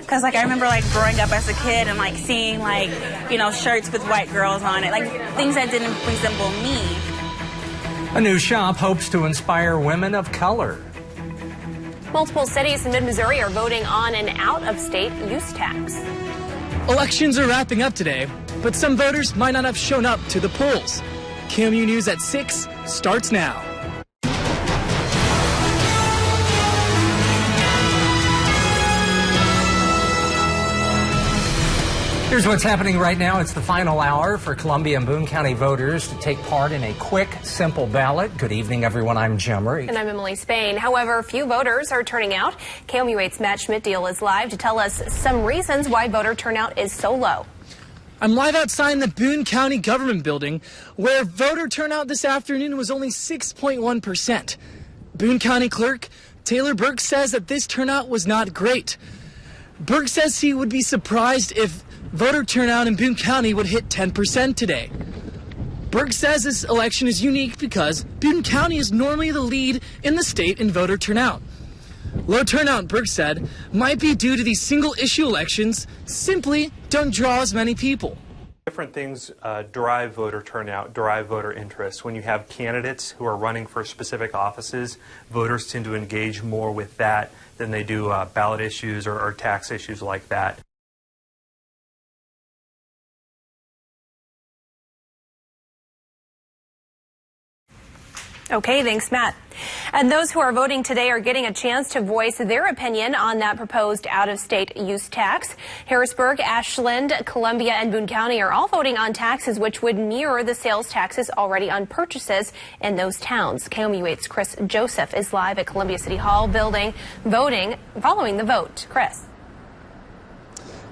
because like I remember like growing up as a kid and like seeing like, you know, shirts with white girls on it, like things that didn't resemble me. A new shop hopes to inspire women of color. Multiple cities in mid-Missouri are voting on an out-of-state use tax. Elections are wrapping up today, but some voters might not have shown up to the polls. KMU News at 6 starts now. Here's what's happening right now. It's the final hour for Columbia and Boone County voters to take part in a quick, simple ballot. Good evening, everyone. I'm Jim Reed. And I'm Emily Spain. However, few voters are turning out. KMU 8's Matt Schmidt-Deal is live to tell us some reasons why voter turnout is so low. I'm live outside the Boone County Government Building, where voter turnout this afternoon was only 6.1%. Boone County Clerk Taylor Burke says that this turnout was not great. Burke says he would be surprised if voter turnout in Boone County would hit 10% today. Burke says this election is unique because Boone County is normally the lead in the state in voter turnout. Low turnout, Burke said, might be due to these single-issue elections simply don't draw as many people. Different things drive voter turnout, drive voter interest. When you have candidates who are running for specific offices, voters tend to engage more with that than they do ballot issues or tax issues like that. Okay, thanks, Matt. And those who are voting today are getting a chance to voice their opinion on that proposed out-of-state use tax. Harrisburg, Ashland, Columbia, and Boone County are all voting on taxes which would mirror the sales taxes already on purchases in those towns. KMU 8's Chris Joseph is live at Columbia City Hall building, voting, following the vote. Chris.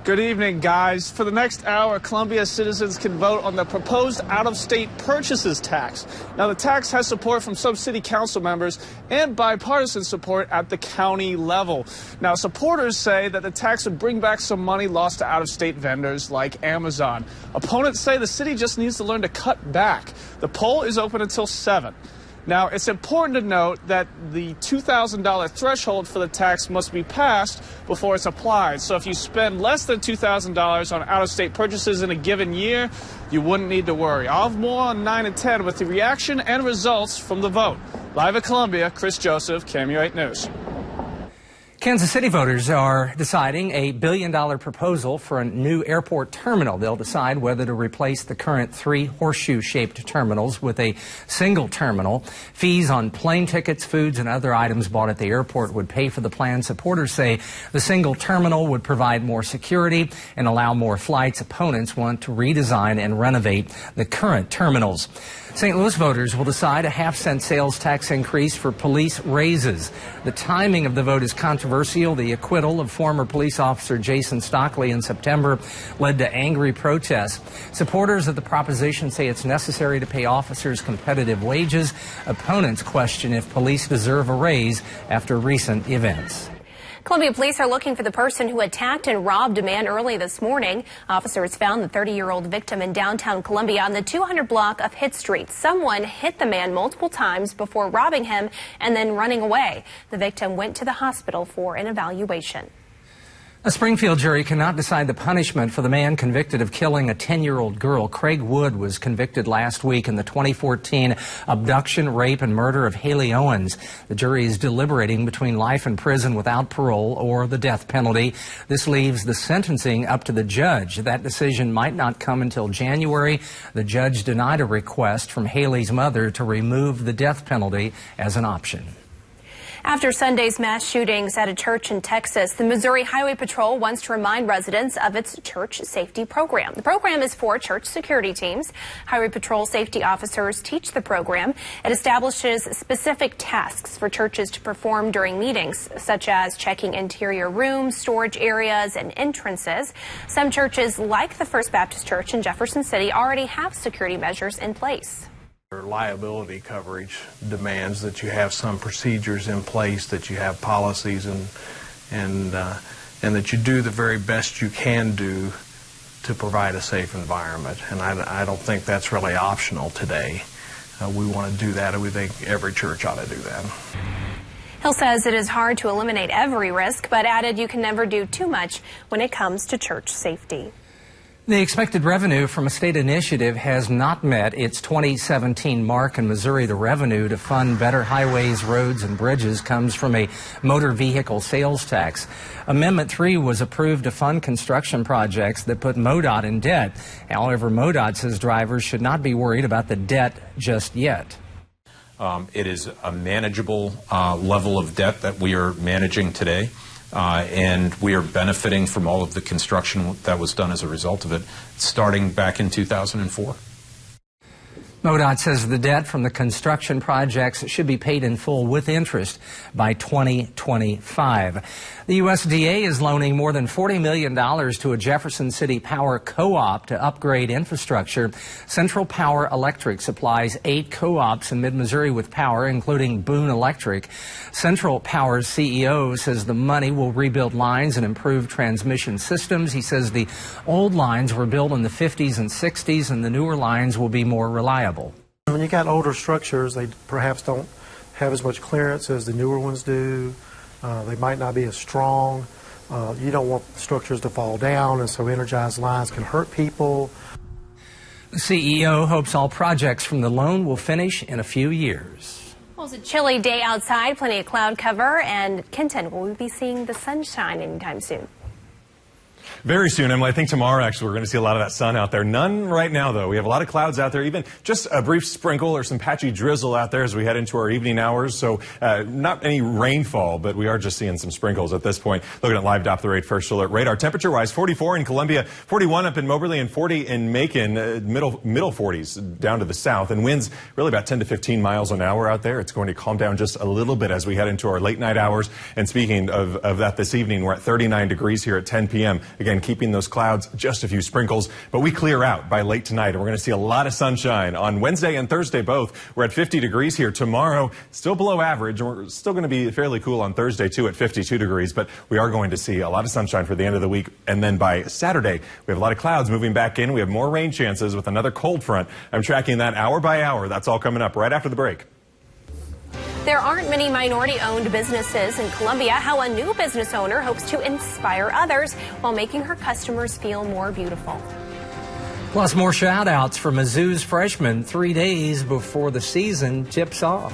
Good evening, guys. For the next hour, Columbia citizens can vote on the proposed out-of-state purchases tax. Now, the tax has support from some city council members and bipartisan support at the county level. Now, supporters say that the tax would bring back some money lost to out-of-state vendors like Amazon. Opponents say the city just needs to learn to cut back. The poll is open until 7. Now, it's important to note that the $2,000 threshold for the tax must be passed before it's applied. So if you spend less than $2,000 on out-of-state purchases in a given year, you wouldn't need to worry. I'll have more on 9 and 10 with the reaction and results from the vote. Live at Columbia, Chris Joseph, KMU 8 News. Kansas City voters are deciding a $1 billion proposal for a new airport terminal. They'll decide whether to replace the current 3 horseshoe-shaped terminals with a single terminal. Fees on plane tickets, foods, and other items bought at the airport would pay for the plan. Supporters say the single terminal would provide more security and allow more flights. Opponents want to redesign and renovate the current terminals. St. Louis voters will decide a half-cent sales tax increase for police raises. The timing of the vote is controversial. The acquittal of former police officer Jason Stockley in September led to angry protests. Supporters of the proposition say it's necessary to pay officers competitive wages. Opponents question if police deserve a raise after recent events. Columbia police are looking for the person who attacked and robbed a man early this morning. Officers found the 30-year-old victim in downtown Columbia on the 200 block of Hitt Street. Someone hit the man multiple times before robbing him and then running away. The victim went to the hospital for an evaluation. A Springfield jury cannot decide the punishment for the man convicted of killing a 10-year-old girl. Craig Wood was convicted last week in the 2014 abduction, rape, and murder of Haley Owens. The jury is deliberating between life in prison without parole or the death penalty. This leaves the sentencing up to the judge. That decision might not come until January. The judge denied a request from Haley's mother to remove the death penalty as an option. After Sunday's mass shootings at a church in Texas, the Missouri Highway Patrol wants to remind residents of its church safety program. The program is for church security teams. Highway Patrol safety officers teach the program. It establishes specific tasks for churches to perform during meetings, such as checking interior rooms, storage areas, and entrances. Some churches, like the First Baptist Church in Jefferson City, already have security measures in place. Liability coverage demands that you have some procedures in place, that you have policies, and that you do the very best you can do to provide a safe environment. And I don't think that's really optional today. We want to do that, and we think every church ought to do that. Hill says it is hard to eliminate every risk, but added you can never do too much when it comes to church safety. The expected revenue from a state initiative has not met its 2017 mark in Missouri. The revenue to fund better highways, roads, and bridges comes from a motor vehicle sales tax. Amendment 3 was approved to fund construction projects that put MoDOT in debt. However, MoDOT says drivers should not be worried about the debt just yet. It is a manageable level of debt that we are managing today. And we are benefiting from all of the construction that was done as a result of it, starting back in 2004. MoDOT says the debt from the construction projects should be paid in full with interest by 2025. The USDA is loaning more than $40 million to a Jefferson City Power co-op to upgrade infrastructure. Central Power Electric supplies 8 co-ops in mid-Missouri with power, including Boone Electric. Central Power's CEO says the money will rebuild lines and improve transmission systems. He says the old lines were built in the 50s and 60s, and the newer lines will be more reliable. When you got older structures, they perhaps don't have as much clearance as the newer ones do. They might not be as strong. You don't want structures to fall down, and so energized lines can hurt people. The CEO hopes all projects from the loan will finish in a few years. Well, it's a chilly day outside, plenty of cloud cover, and Kenton, will we be seeing the sunshine anytime soon? Very soon, Emily. I think tomorrow, actually, we're going to see a lot of that sun out there. None right now, though. We have a lot of clouds out there, even just a brief sprinkle or some patchy drizzle out there as we head into our evening hours. So not any rainfall, but we are just seeing some sprinkles at this point. Looking at live Doppler first alert radar. Temperature-wise, 44 in Columbia, 41 up in Moberly, and 40 in Macon. Middle 40s down to the south. And winds really about 10 to 15 miles an hour out there. It's going to calm down just a little bit as we head into our late night hours. And speaking of that this evening, we're at 39 degrees here at 10 p.m. Again, keeping those clouds, just a few sprinkles, but we clear out by late tonight, and we're going to see a lot of sunshine on Wednesday and Thursday both. We're at 50 degrees here. Tomorrow, still below average, and we're still going to be fairly cool on Thursday, too, at 52 degrees, but we are going to see a lot of sunshine for the end of the week, and then by Saturday, we have a lot of clouds moving back in. We have more rain chances with another cold front. I'm tracking that hour by hour. That's all coming up right after the break. There aren't many minority-owned businesses in Columbia. How a new business owner hopes to inspire others while making her customers feel more beautiful. Plus more shout-outs for Mizzou's freshmen 3 days before the season tips off.